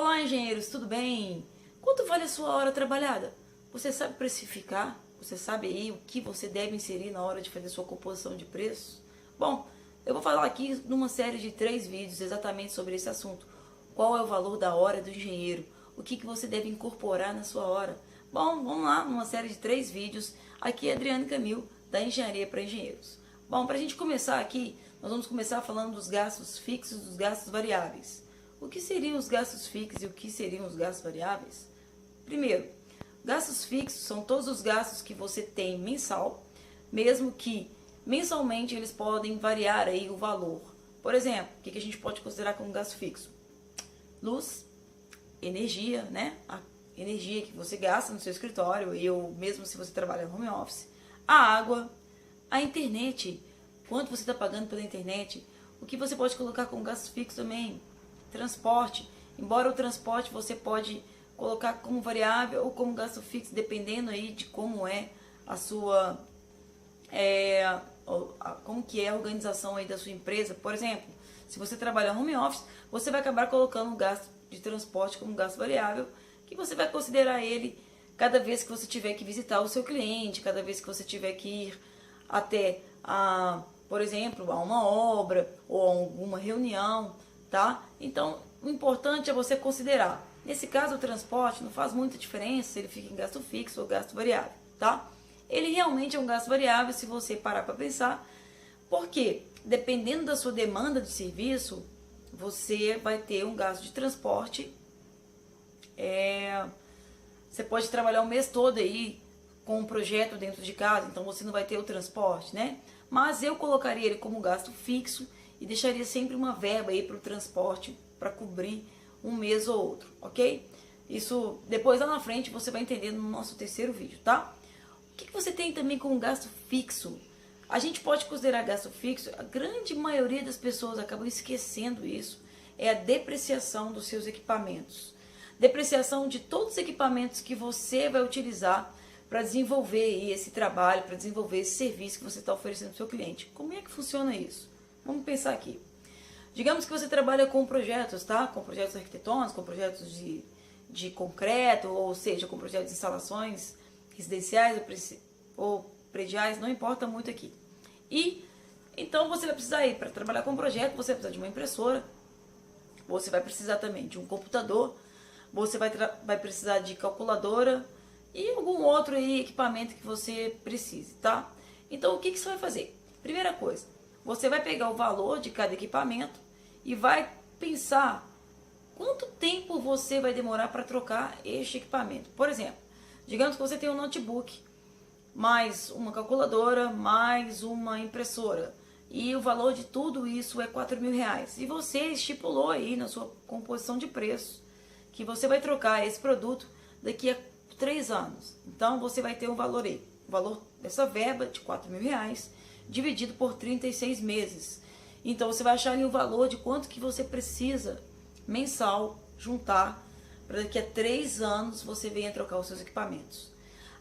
Olá, engenheiros, tudo bem? Quanto vale a sua hora trabalhada? Você sabe precificar? Você sabe aí o que você deve inserir na hora de fazer sua composição de preços? Bom, eu vou falar aqui numa série de 3 vídeos exatamente sobre esse assunto. Qual é o valor da hora do engenheiro? O que você deve incorporar na sua hora? Bom, vamos lá, numa série de 3 vídeos. Aqui é Adriane Camil, da Engenharia para Engenheiros. Bom, para a gente começar aqui, nós vamos começar falando dos gastos fixos e dos gastos variáveis. O que seriam os gastos fixos e o que seriam os gastos variáveis? Primeiro, gastos fixos são todos os gastos que você tem mensal, mesmo que mensalmente eles podem variar aí o valor. Por exemplo, o que a gente pode considerar como gasto fixo? Luz, energia, né? A energia que você gasta no seu escritório, ou mesmo se você trabalha no home office, a água, a internet, quanto você está pagando pela internet, o que você pode colocar como gasto fixo também, transporte, embora o transporte você pode colocar como variável ou como gasto fixo, dependendo aí de como é a sua, como que é a organização aí da sua empresa. Por exemplo, se você trabalha home office, você vai acabar colocando o gasto de transporte como gasto variável, que você vai considerar ele cada vez que você tiver que visitar o seu cliente, cada vez que você tiver que ir até, por exemplo, a uma obra ou a alguma reunião, tá? Então, o importante é você considerar. Nesse caso, o transporte não faz muita diferença se ele fica em gasto fixo ou gasto variável, tá? Ele realmente é um gasto variável se você parar para pensar, porque dependendo da sua demanda de serviço, você vai ter um gasto de transporte. Você pode trabalhar o mês todo aí com um projeto dentro de casa, então você não vai ter o transporte, né? Mas eu colocaria ele como gasto fixo e deixaria sempre uma verba aí para o transporte, para cobrir um mês ou outro, ok? Isso depois lá na frente você vai entender no nosso terceiro vídeo, tá? O que você tem também como gasto fixo? A gente pode considerar gasto fixo, a grande maioria das pessoas acabam esquecendo isso, é a depreciação dos seus equipamentos. Depreciação de todos os equipamentos que você vai utilizar para desenvolver esse trabalho, para desenvolver esse serviço que você está oferecendo para o seu cliente. Como é que funciona isso? Vamos pensar aqui. Digamos que você trabalha com projetos, tá? Com projetos arquitetônicos, com projetos de concreto, ou seja, com projetos de instalações residenciais ou prediais, não importa muito aqui. E então você vai precisar ir para trabalhar com um projeto, você vai precisar de uma impressora, você vai precisar também de um computador, você vai precisar de calculadora e algum outro aí equipamento que você precise, tá? Então o que você vai fazer? Primeira coisa, você vai pegar o valor de cada equipamento e vai pensar quanto tempo você vai demorar para trocar este equipamento. Por exemplo, digamos que você tem um notebook, mais uma calculadora, mais uma impressora, e o valor de tudo isso é R$4.000. E você estipulou aí na sua composição de preços que você vai trocar esse produto daqui a 3 anos. Então você vai ter um valor aí, o valor dessa verba de R$4.000 dividido por 36 meses. Então você vai achar ali o valor de quanto que você precisa mensal juntar para daqui a 3 anos você venha trocar os seus equipamentos.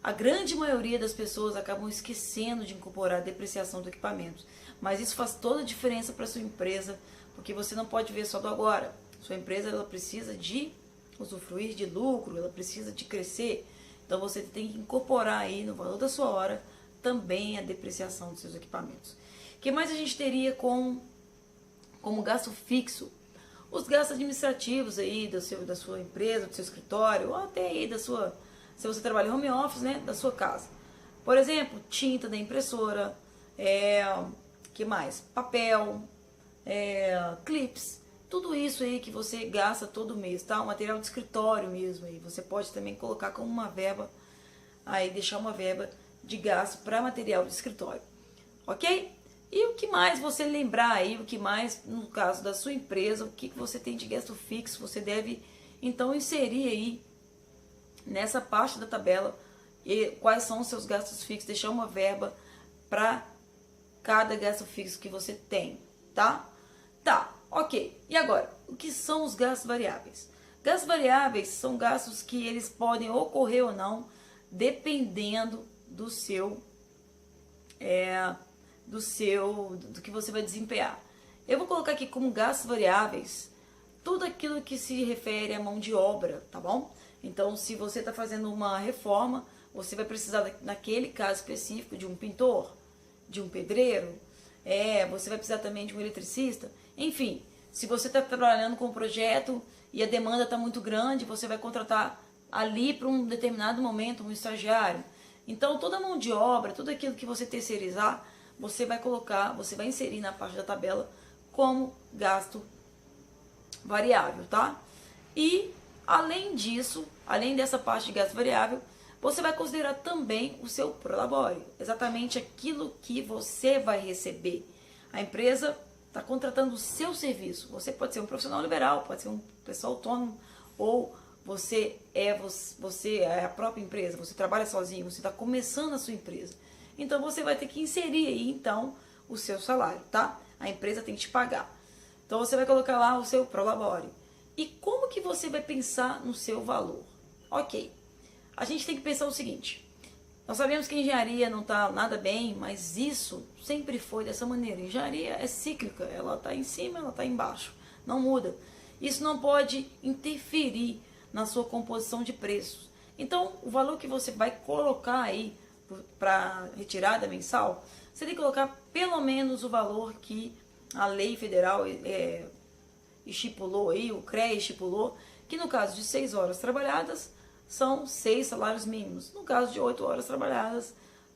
A grande maioria das pessoas acabam esquecendo de incorporar a depreciação do equipamento, mas isso faz toda a diferença para sua empresa, porque você não pode ver só do agora. Sua empresa ela precisa de usufruir de lucro, ela precisa de crescer, então você tem que incorporar aí no valor da sua hora também a depreciação dos seus equipamentos. O que mais a gente teria como gasto fixo? Os gastos administrativos aí da sua empresa, do seu escritório, ou até aí se você trabalha em home office, né, da sua casa. Por exemplo, tinta da impressora, que mais? Papel, clips, tudo isso aí que você gasta todo mês, tá? O material de escritório mesmo aí, você pode também colocar como uma verba, aí deixar uma verba de gasto para material de escritório, ok? E o que mais você lembrar aí, o que mais, no caso da sua empresa, o que você tem de gasto fixo, você deve então inserir aí nessa parte da tabela e quais são os seus gastos fixos, deixar uma verba para cada gasto fixo que você tem, tá? Tá, ok. E agora, o que são os gastos variáveis? Gastos variáveis são gastos que eles podem ocorrer ou não, dependendo do que você vai desempenhar. Eu vou colocar aqui como gastos variáveis tudo aquilo que se refere à mão de obra, tá bom? Então, se você está fazendo uma reforma, você vai precisar, naquele caso específico, de um pintor, de um pedreiro, você vai precisar também de um eletricista. Enfim, se você está trabalhando com um projeto e a demanda está muito grande, você vai contratar ali para um determinado momento um estagiário. Então, toda a mão de obra, tudo aquilo que você terceirizar, você vai colocar, você vai inserir na parte da tabela como gasto variável, tá? E além disso, além dessa parte de gasto variável, você vai considerar também o seu prolabore, exatamente aquilo que você vai receber. A empresa está contratando o seu serviço. Você pode ser um profissional liberal, pode ser um pessoal autônomo, ou você é a própria empresa, você trabalha sozinho, você está começando a sua empresa. Então você vai ter que inserir aí então o seu salário, tá? A empresa tem que te pagar. Então você vai colocar lá o seu prolabore. E como que você vai pensar no seu valor? Ok, a gente tem que pensar o seguinte: nós sabemos que a engenharia não está nada bem, mas isso sempre foi dessa maneira. A engenharia é cíclica, ela está em cima, ela está embaixo, não muda. Isso não pode interferir na sua composição de preços. Então, o valor que você vai colocar aí para retirada mensal, você tem que colocar pelo menos o valor que a lei federal estipulou aí, o CREA estipulou, que no caso de 6 horas trabalhadas, são 6 salários mínimos. No caso de 8 horas trabalhadas,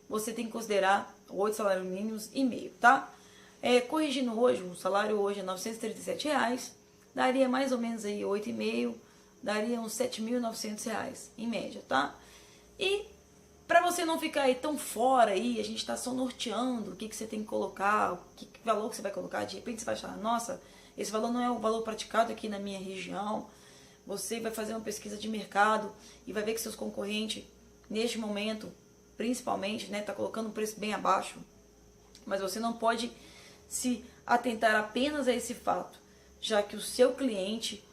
você tem que considerar 8 salários mínimos e meio, tá? Corrigindo hoje, o salário hoje é R$ 937, daria mais ou menos aí 8,5, daria uns R$ 7.900 em média, tá? E para você não ficar aí tão fora aí, a gente está só norteando o que você tem que colocar, que valor que você vai colocar. De repente você vai achar, nossa, esse valor não é o valor praticado aqui na minha região. Você vai fazer uma pesquisa de mercado e vai ver que seus concorrentes, neste momento, principalmente, tá colocando um preço bem abaixo. Mas você não pode se atentar apenas a esse fato, já que o seu cliente,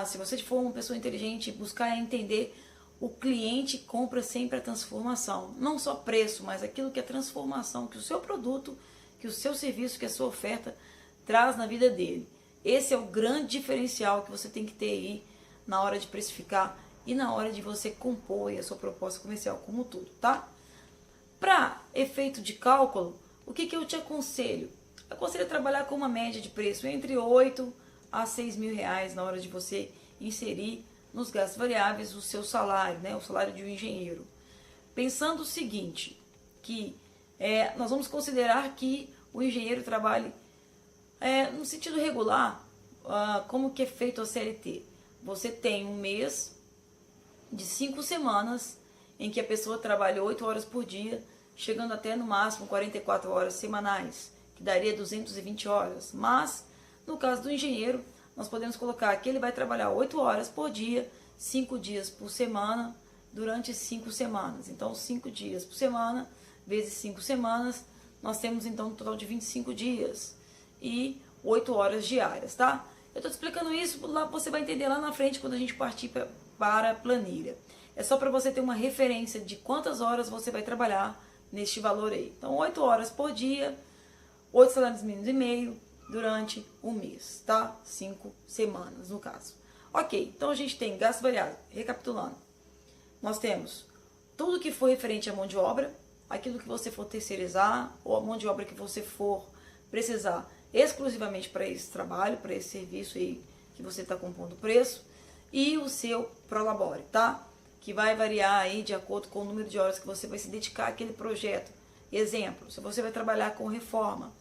se você for uma pessoa inteligente, buscar entender, o cliente compra sempre a transformação. Não só preço, mas aquilo que é transformação, que o seu produto, que o seu serviço, que a sua oferta traz na vida dele. Esse é o grande diferencial que você tem que ter aí na hora de precificar e na hora de você compor a sua proposta comercial como tudo, tá? Para efeito de cálculo, o que eu te aconselho? Eu aconselho a trabalhar com uma média de preço entre 8 a 6 mil reais na hora de você inserir nos gastos variáveis o seu salário, o salário de um engenheiro. Pensando o seguinte, que nós vamos considerar que o engenheiro trabalhe no sentido regular, como que é feito a CLT. Você tem um mês de 5 semanas em que a pessoa trabalha 8 horas por dia, chegando até no máximo 44 horas semanais, que daria 220 horas. Mas, no caso do engenheiro, nós podemos colocar que ele vai trabalhar 8 horas por dia, 5 dias por semana, durante 5 semanas. Então, 5 dias por semana, vezes 5 semanas, nós temos então um total de 25 dias e 8 horas diárias, tá? Eu estou te explicando isso, lá você vai entender lá na frente quando a gente partir para a planilha. É só para você ter uma referência de quantas horas você vai trabalhar neste valor aí. Então, 8 horas por dia, 8 salários mínimos e meio durante um mês, tá? 5 semanas, no caso. Ok, então a gente tem gasto variável. Recapitulando, nós temos tudo que for referente à mão de obra, aquilo que você for terceirizar, ou a mão de obra que você for precisar exclusivamente para esse trabalho, para esse serviço aí que você está compondo o preço, e o seu prolabore, tá? Que vai variar aí de acordo com o número de horas que você vai se dedicar àquele projeto. Exemplo, se você vai trabalhar com reforma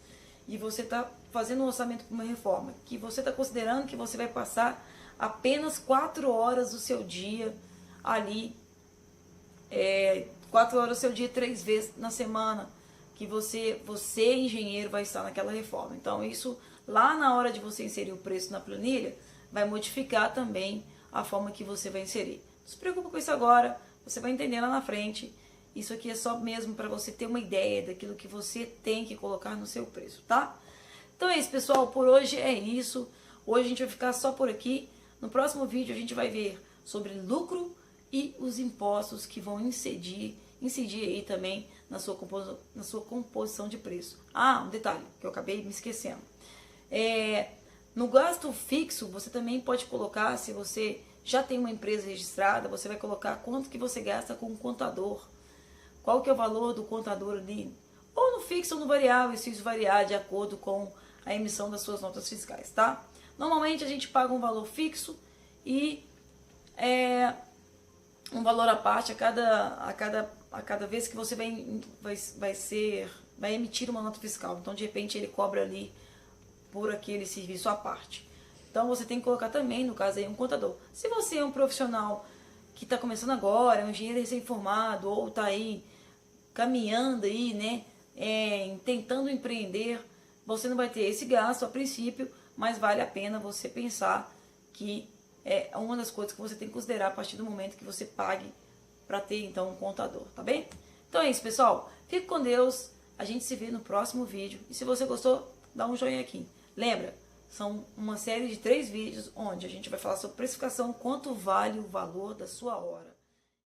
e você está fazendo um orçamento para uma reforma, que você está considerando que você vai passar apenas 4 horas do seu dia ali, 4 horas do seu dia 3 vezes na semana, que você engenheiro, vai estar naquela reforma. Então, isso lá na hora de você inserir o preço na planilha, vai modificar também a forma que você vai inserir. Não se preocupe com isso agora, você vai entender lá na frente. Isso aqui é só mesmo para você ter uma ideia daquilo que você tem que colocar no seu preço, tá? Então é isso, pessoal, por hoje é isso. Hoje a gente vai ficar só por aqui. No próximo vídeo a gente vai ver sobre lucro e os impostos que vão incidir aí também na sua composição de preço. Um detalhe que eu acabei me esquecendo. No gasto fixo, você também pode colocar, se você já tem uma empresa registrada, você vai colocar quanto que você gasta com o contador. Qual que é o valor do contador ali? Ou no fixo ou no variável, se isso variar de acordo com a emissão das suas notas fiscais, tá? Normalmente a gente paga um valor fixo e um valor à parte a cada vez que você vai emitir uma nota fiscal. Então, de repente, ele cobra ali por aquele serviço à parte. Então, você tem que colocar também, no caso aí, um contador. Se você é um profissional que está começando agora, é um engenheiro recém-formado, ou está aí caminhando aí, né, tentando empreender, você não vai ter esse gasto a princípio, mas vale a pena você pensar que é uma das coisas que você tem que considerar a partir do momento que você pague para ter então um contador, tá bem? Então é isso, pessoal. Fique com Deus. A gente se vê no próximo vídeo. E se você gostou, dá um joinha aqui. Lembra, são uma série de 3 vídeos onde a gente vai falar sobre precificação, quanto vale o valor da sua hora.